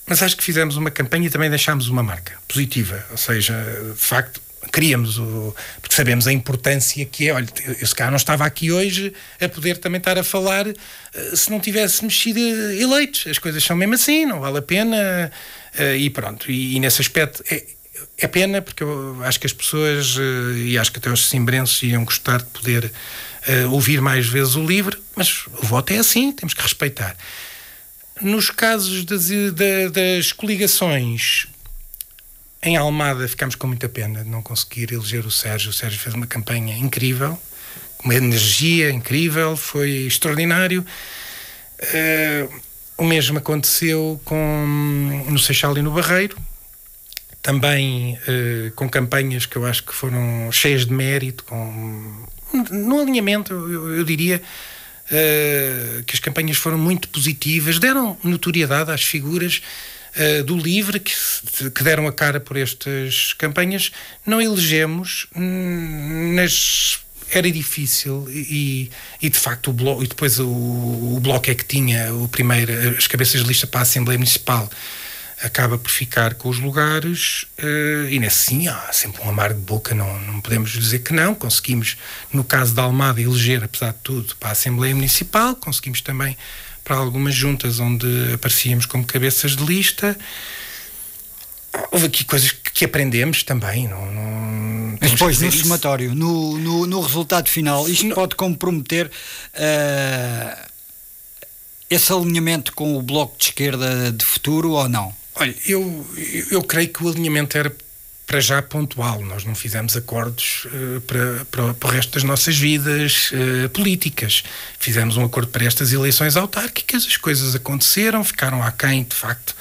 Mas acho que fizemos uma campanha e também deixámos uma marca positiva, ou seja, de facto queríamos, porque sabemos a importância que é. Olha, eu se calhar não estava aqui hoje a poder também estar a falar se não tivéssemos sido eleitos. As coisas são mesmo assim, não vale a pena, e pronto. E nesse aspecto é pena, porque eu acho que as pessoas, e acho que até os simbrenses iam gostar de poder ouvir mais vezes o Livre, mas o voto é assim, temos que respeitar. Nos casos das coligações, em Almada ficámos com muita pena de não conseguir eleger o Sérgio. O Sérgio fez uma campanha incrível, uma energia incrível, foi extraordinário. O mesmo aconteceu no Seixal e no Barreiro, também com campanhas que eu acho que foram cheias de mérito, no alinhamento, eu diria que as campanhas foram muito positivas, deram notoriedade às figuras do Livre, que deram a cara por estas campanhas. Não elegemos, era difícil, e de facto o Bloco, e depois o Bloco é que tinha as cabeças de lista para a Assembleia Municipal, acaba por ficar com os lugares, e nesse sim há sempre um amargo de boca, não podemos dizer que não. Conseguimos, no caso da Almada, eleger, apesar de tudo, para a Assembleia Municipal, conseguimos também para algumas juntas onde aparecíamos como cabeças de lista. Houve aqui coisas que aprendemos também. Mas depois, no somatório, no resultado final, isto pode comprometer esse alinhamento com o Bloco de Esquerda de futuro ou não? Olha, eu creio que o alinhamento era para já pontual. Nós não fizemos acordos para o resto das nossas vidas políticas. Fizemos um acordo para estas eleições autárquicas, as coisas aconteceram, ficaram aquém, de facto,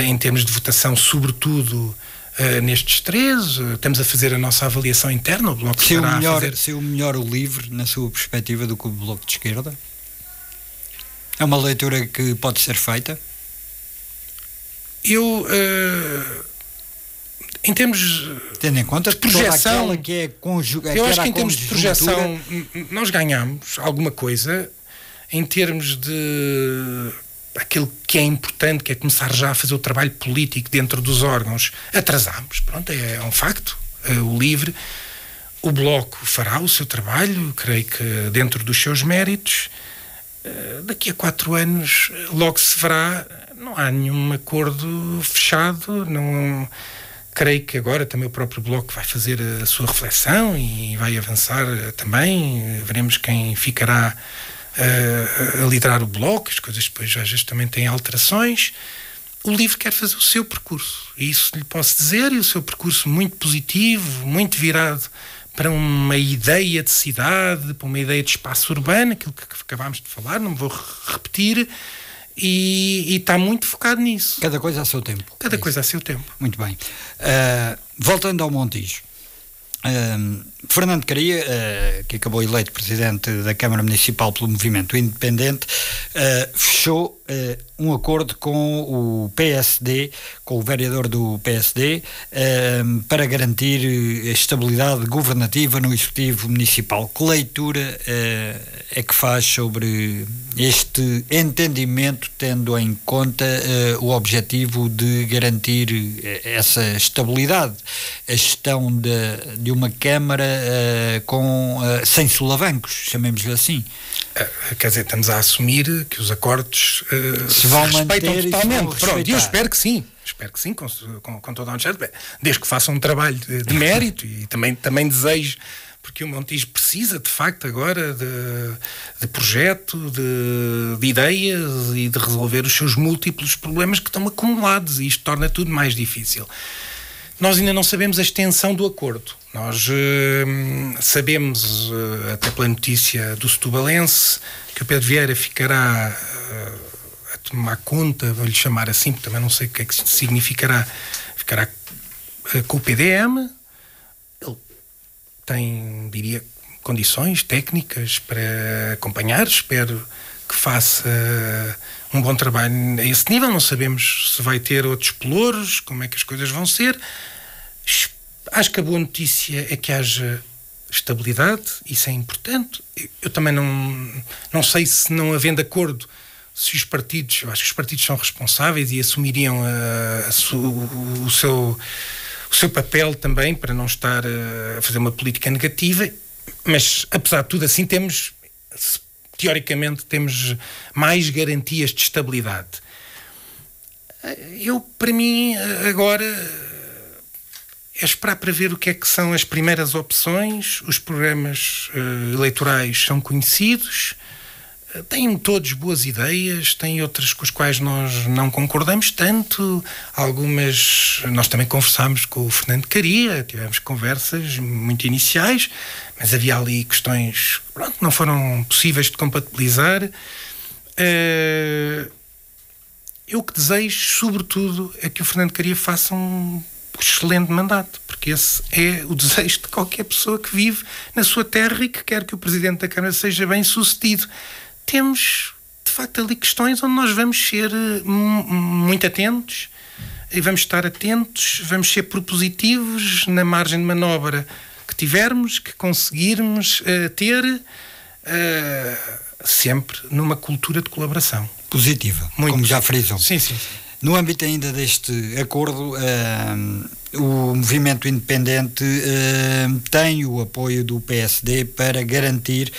em termos de votação, sobretudo nestes três. Estamos a fazer a nossa avaliação interna. O Bloco estará a fazer... Saiu melhor o Livre, na sua perspectiva, do que o Bloco de Esquerda? É uma leitura que pode ser feita? Em termos tendo em conta de projeção, que é eu acho que em termos de projeção nós ganhamos alguma coisa. Em termos de aquilo que é importante, que é começar já a fazer o trabalho político dentro dos órgãos, atrasamos, pronto, é um facto. O LIVRE, o Bloco fará o seu trabalho, creio que dentro dos seus méritos. Daqui a 4 anos logo se verá. Não há nenhum acordo fechado, não. Creio que agora também o próprio Bloco vai fazer a sua reflexão e vai avançar também. Veremos quem ficará a liderar o Bloco. As coisas depois às vezes também têm alterações. O LIVRE quer fazer o seu percurso, e isso lhe posso dizer, e o seu percurso muito positivo, muito virado para uma ideia de cidade, para uma ideia de espaço urbano, aquilo que acabámos de falar, não me vou repetir. E está muito focado nisso. Cada coisa a seu tempo. Cada coisa a seu tempo. Muito bem. Voltando ao Montijo. Fernando Caria, que acabou eleito presidente da Câmara Municipal pelo Movimento Independente, fechou um acordo com o PSD, com o vereador do PSD, para garantir a estabilidade governativa no Executivo Municipal. Que leitura é que faz sobre este entendimento, tendo em conta o objetivo de garantir essa estabilidade, a gestão de uma Câmara sem solavancos, chamemos-lhe assim? Quer dizer, estamos a assumir que os acordos se vão respeitam manter totalmente. Pronto, eu espero que sim. Espero que sim, com toda a honestidade. Desde que façam um trabalho de mérito, e também desejo, porque o Montijo precisa, de facto, agora de projeto, de ideias e de resolver os seus múltiplos problemas que estão acumulados, e isto torna tudo mais difícil. Nós ainda não sabemos a extensão do acordo. Nós sabemos, até pela notícia do Setubalense, que o Pedro Vieira ficará a tomar conta, vou-lhe chamar assim, porque também não sei o que é que isto significará, ficará com o PDM. Ele tem, diria, condições técnicas para acompanhar. Espero que faça um bom trabalho a esse nível. Não sabemos se vai ter outros pelouros, como é que as coisas vão ser. Acho que a boa notícia é que haja estabilidade, isso é importante. Eu também não sei, se não havendo acordo, se os partidos, eu acho que os partidos são responsáveis e assumiriam o seu papel também, para não estar a fazer uma política negativa, mas apesar de tudo assim teoricamente temos mais garantias de estabilidade. Para mim, agora é esperar para ver o que é que são as primeiras opções. Os programas eleitorais são conhecidos, têm todos boas ideias, têm outras com as quais nós não concordamos tanto. Algumas, nós também conversámos com o Fernando Caria, tivemos conversas muito iniciais, mas havia ali questões que não foram possíveis de compatibilizar. Eu que desejo, sobretudo, é que o Fernando Caria faça um excelente mandato, porque esse é o desejo de qualquer pessoa que vive na sua terra e que quer que o Presidente da Câmara seja bem sucedido. Temos, de facto, ali questões onde nós vamos ser muito atentos, e vamos estar atentos, vamos ser propositivos na margem de manobra que tivermos, que conseguirmos ter, sempre numa cultura de colaboração. Positiva, como já frisam. Sim. No âmbito ainda deste acordo, o Movimento Independente tem o apoio do PSD para garantir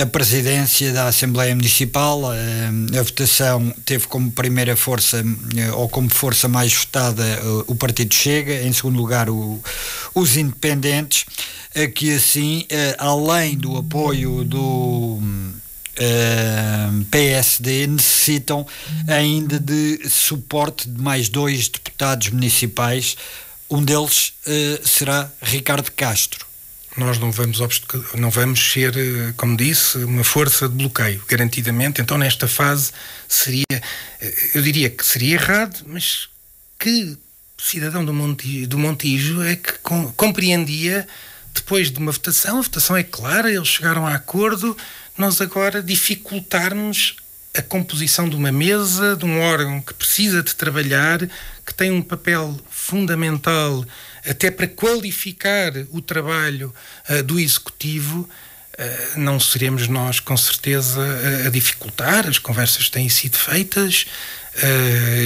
a presidência da Assembleia Municipal. A votação teve como primeira força, ou como força mais votada, o Partido Chega, em segundo lugar os independentes, que assim, além do apoio do PSD, necessitam ainda de suporte de mais 2 deputados municipais. Um deles será Ricardo Castro. Nós não vamos ser, como disse, uma força de bloqueio, garantidamente. Então, nesta fase, eu diria que seria errado, mas que cidadão do Montijo é que compreendia, depois de uma votação, a votação é clara, eles chegaram a acordo, nós agora dificultarmos a composição de uma mesa, de um órgão que precisa de trabalhar, que tem um papel fundamental até para qualificar o trabalho do Executivo, não seremos nós, com certeza, a dificultar. As conversas têm sido feitas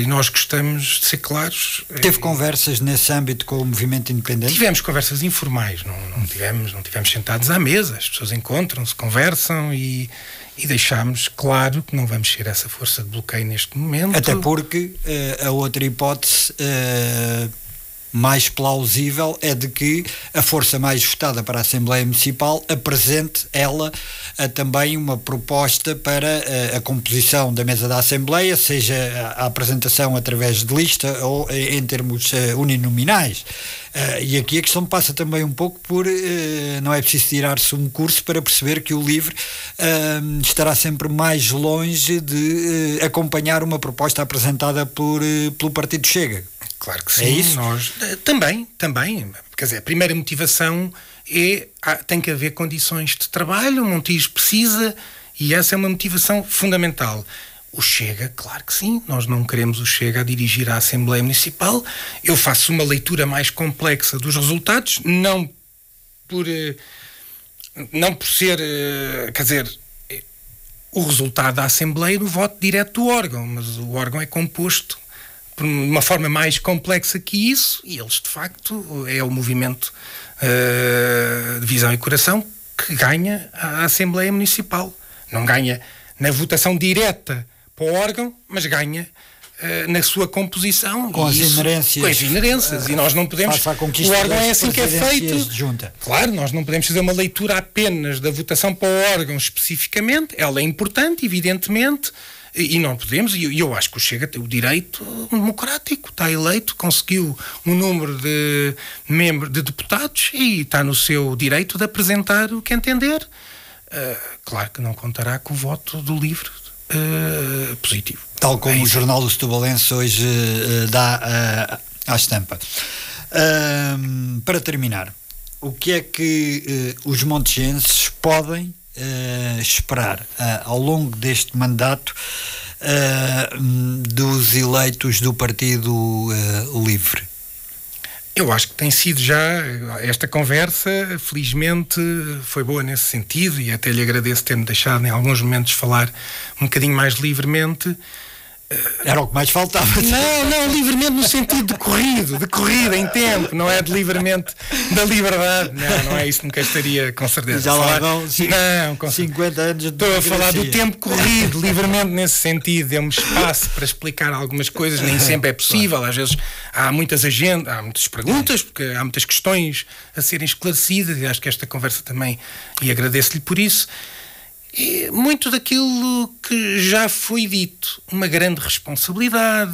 e nós gostamos de ser claros. Teve conversas nesse âmbito com o movimento independente? Tivemos conversas informais, não tivemos sentados à mesa. As pessoas encontram-se, conversam e deixámos claro que não vamos ser essa força de bloqueio neste momento. Até porque a outra hipótese mais plausível é de que a força mais votada para a Assembleia Municipal apresente ela também uma proposta para a composição da mesa da Assembleia, seja a apresentação através de lista ou em termos uninominais. E aqui a questão passa também um pouco por não é preciso tirar-se um curso para perceber que o LIVRE estará sempre mais longe de acompanhar uma proposta apresentada pelo Partido Chega. Claro que sim. É isso? Nós, também. Quer dizer, a primeira motivação tem que haver condições de trabalho, o Montijo precisa, e essa é uma motivação fundamental. O Chega, claro que sim, nós não queremos o Chega a dirigir a Assembleia Municipal. Eu faço uma leitura mais complexa dos resultados, não por ser, quer dizer, o resultado da Assembleia no voto direto do órgão, mas o órgão é composto de uma forma mais complexa que isso, e eles, de facto, é o movimento de Visão e Coração que ganha a Assembleia Municipal. Não ganha na votação direta para o órgão, mas ganha na sua composição. Com as inerências. E nós não podemos... O órgão é assim que é feito. Claro, nós não podemos fazer uma leitura apenas da votação para o órgão especificamente. Ela é importante, evidentemente, e não podemos, e eu acho que o Chega tem o direito democrático, está eleito, conseguiu um número de deputados e está no seu direito de apresentar o que entender. Claro que não contará com o voto do LIVRE positivo. Tal como o Jornal do Setubalense hoje dá à estampa. Para terminar, o que é que os montigenses podem esperar ao longo deste mandato dos eleitos do Partido LIVRE? Eu acho que tem sido já esta conversa, felizmente foi boa nesse sentido, e até lhe agradeço ter-me deixado em alguns momentos falar um bocadinho mais livremente. Era o que mais faltava. Não, livremente no sentido de corrida em tempo, não é de livremente da liberdade. Não é isso, nunca estaria, com certeza. Já lá vão 50 anos de Estou a falar do tempo corrido, livremente nesse sentido. Deu-me espaço para explicar algumas coisas, nem sempre é possível. Às vezes há muitas agendas, há muitas perguntas, porque há muitas questões a serem esclarecidas, e acho que esta conversa também, e agradeço-lhe por isso. E muito daquilo que já foi dito, uma grande responsabilidade,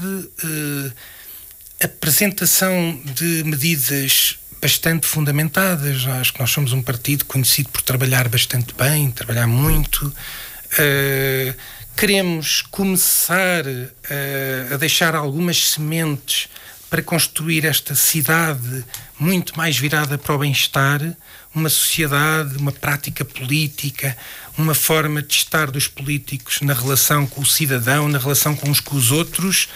apresentação de medidas bastante fundamentadas. Acho que nós somos um partido conhecido por trabalhar bastante bem, trabalhar muito. Queremos começar a deixar algumas sementes para construir esta cidade muito mais virada para o bem-estar, uma sociedade, uma prática política, uma forma de estar dos políticos na relação com o cidadão, na relação com uns com os outros,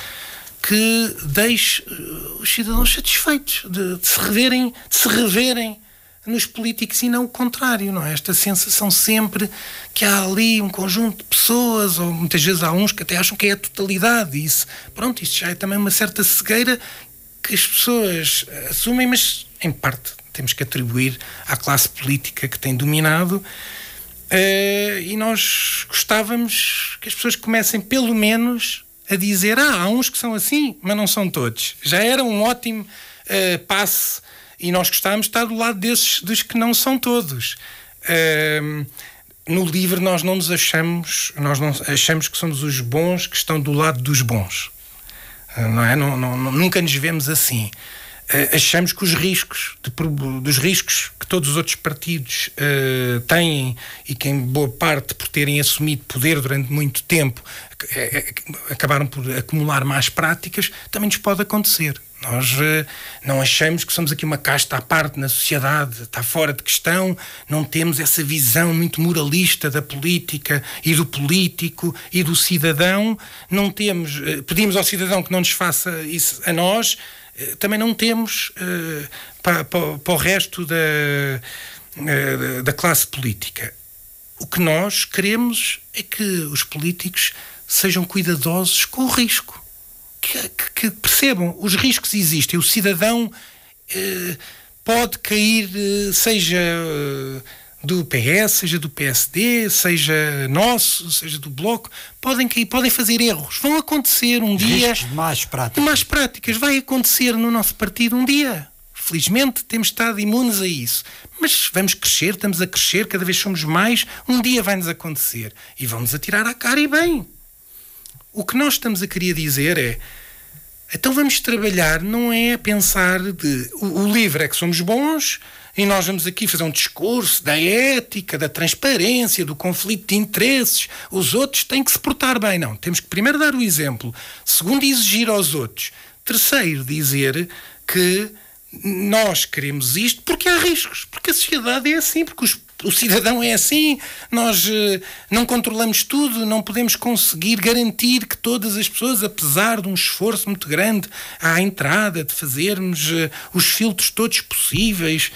que deixe os cidadãos satisfeitos de se reverem nos políticos e não o contrário, não é? Esta sensação sempre que há ali um conjunto de pessoas, ou muitas vezes há uns que até acham que é a totalidade, e isso já é também uma certa cegueira que as pessoas assumem, mas em parte temos que atribuir à classe política que tem dominado, e nós gostávamos que as pessoas comecem pelo menos a dizer, há uns que são assim, mas não são todos. Já era um ótimo passe, e nós gostávamos de estar do lado dos que não são todos. No LIVRE nós não achamos que somos os bons que estão do lado dos bons. Não é? Nunca nos vemos assim. Achamos que dos riscos que todos os outros partidos têm, e que em boa parte por terem assumido poder durante muito tempo acabaram por acumular más práticas, também nos pode acontecer. Nós não achamos que somos aqui uma casta à parte na sociedade, está fora de questão, não temos essa visão muito moralista da política e do político e do cidadão, não temos, pedimos ao cidadão que não nos faça isso a nós, também não temos para o resto da classe política. O que nós queremos é que os políticos sejam cuidadosos com o risco. Que percebam, os riscos existem. O cidadão pode cair, seja do PS, seja do PSD, seja nosso, seja do Bloco, podem cair, podem fazer erros. Vão acontecer um dia. Riscos de más práticas. Vai acontecer no nosso partido um dia. Felizmente temos estado imunes a isso. Mas vamos crescer, estamos a crescer, cada vez somos mais. Um dia vai-nos acontecer. E vão-nos atirar à cara e bem. O que nós estamos a querer dizer é, então vamos trabalhar, não é pensar o livre é que somos bons e nós vamos aqui fazer um discurso da ética, da transparência, do conflito de interesses, os outros têm que se portar bem. Não, temos que primeiro dar o exemplo, segundo exigir aos outros, terceiro dizer que nós queremos isto porque há riscos, porque a sociedade é assim, porque o cidadão é assim, nós não controlamos tudo, não podemos conseguir garantir que todas as pessoas, apesar de um esforço muito grande à entrada, de fazermos os filtros todos possíveis,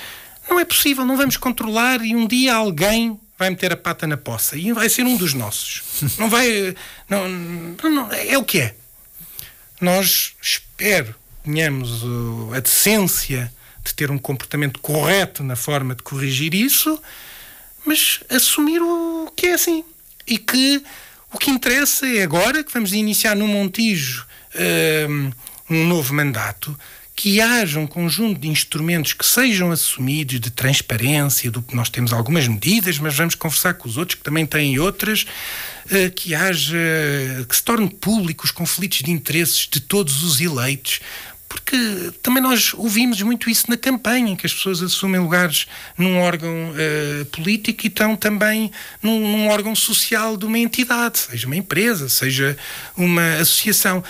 não é possível, não vamos controlar e um dia alguém vai meter a pata na poça e vai ser um dos nossos. Não vai... Não, é o que é. Nós, espero, tenhamos a decência de ter um comportamento correto na forma de corrigir isso, mas assumir o que é assim. E que o que interessa é agora que vamos iniciar no Montijo um novo mandato, que haja um conjunto de instrumentos que sejam assumidos de transparência, do que nós temos algumas medidas, mas vamos conversar com os outros que também têm outras, que se torne público os conflitos de interesses de todos os eleitos, porque também nós ouvimos muito isso na campanha, em que as pessoas assumem lugares num órgão político e estão também num órgão social de uma entidade, seja uma empresa, seja uma associação.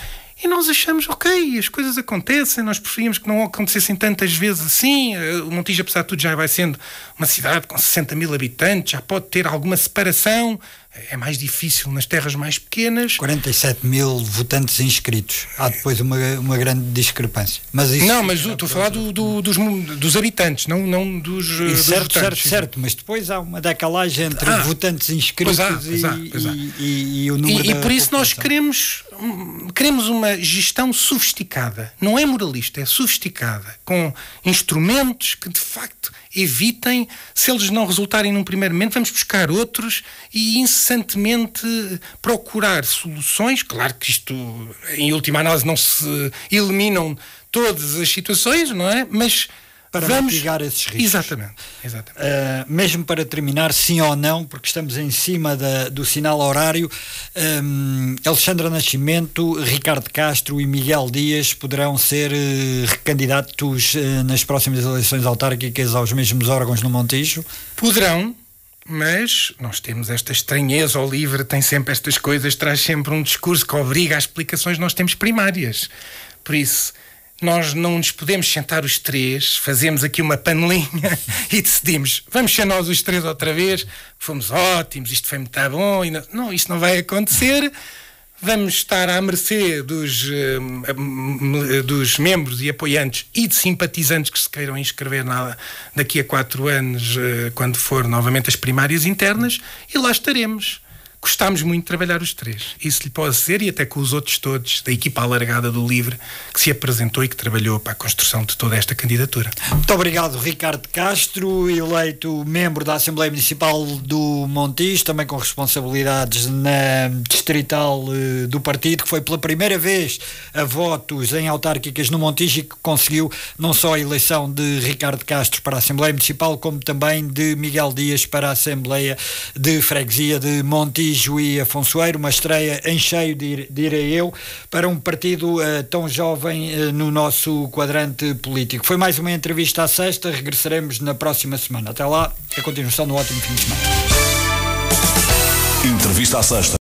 E nós achamos, ok, as coisas acontecem, nós preferíamos que não acontecessem tantas vezes assim. O Montijo, apesar de tudo, já vai sendo uma cidade com 60 mil habitantes, já pode ter alguma separação. É mais difícil nas terras mais pequenas. 47 mil votantes inscritos. Há depois uma grande discrepância. Mas isso não, mas estou a falar dos habitantes, não dos votantes. Certo, mas depois há uma decalagem entre votantes inscritos e o número e por isso nós queremos uma gestão sofisticada. Não é moralista, é sofisticada. Com instrumentos que, de facto, evitem, se eles não resultarem num primeiro momento, vamos buscar outros e incessantemente procurar soluções. Claro que isto, em última análise, não se eliminam todas as situações, não é? Mas para mitigar esses riscos. Exatamente. Mesmo para terminar, sim ou não, porque estamos em cima do sinal horário, Alexandra Nascimento, Ricardo Castro e Miguel Dias poderão ser recandidatos nas próximas eleições autárquicas aos mesmos órgãos no Montijo? Poderão, mas nós temos esta estranheza. O LIVRE tem sempre estas coisas, traz sempre um discurso que obriga a explicações. Nós temos primárias, por isso nós não nos podemos sentar os três, fazemos aqui uma panelinha e decidimos, vamos ser nós os três outra vez, fomos ótimos, isto foi muito bom. Não, isto não vai acontecer. Vamos estar à mercê dos membros e apoiantes e de simpatizantes que se queiram inscrever daqui a 4 anos, quando for novamente as primárias internas, e lá estaremos. Gostámos muito de trabalhar os três. Isso lhe posso dizer, e até com os outros todos da equipa alargada do LIVRE, que se apresentou e que trabalhou para a construção de toda esta candidatura. Muito obrigado, Ricardo Castro, eleito membro da Assembleia Municipal do Montijo, também com responsabilidades na distrital do partido, que foi pela primeira vez a votos em autárquicas no Montijo e que conseguiu não só a eleição de Ricardo Castro para a Assembleia Municipal, como também de Miguel Dias para a Assembleia de Freguesia de Montijo e Afonsoeiro, uma estreia em cheio, direi eu, para um partido tão jovem no nosso quadrante político. Foi mais uma entrevista à sexta, regressaremos na próxima semana. Até lá, a continuação do ótimo fim de semana. Entrevista à sexta.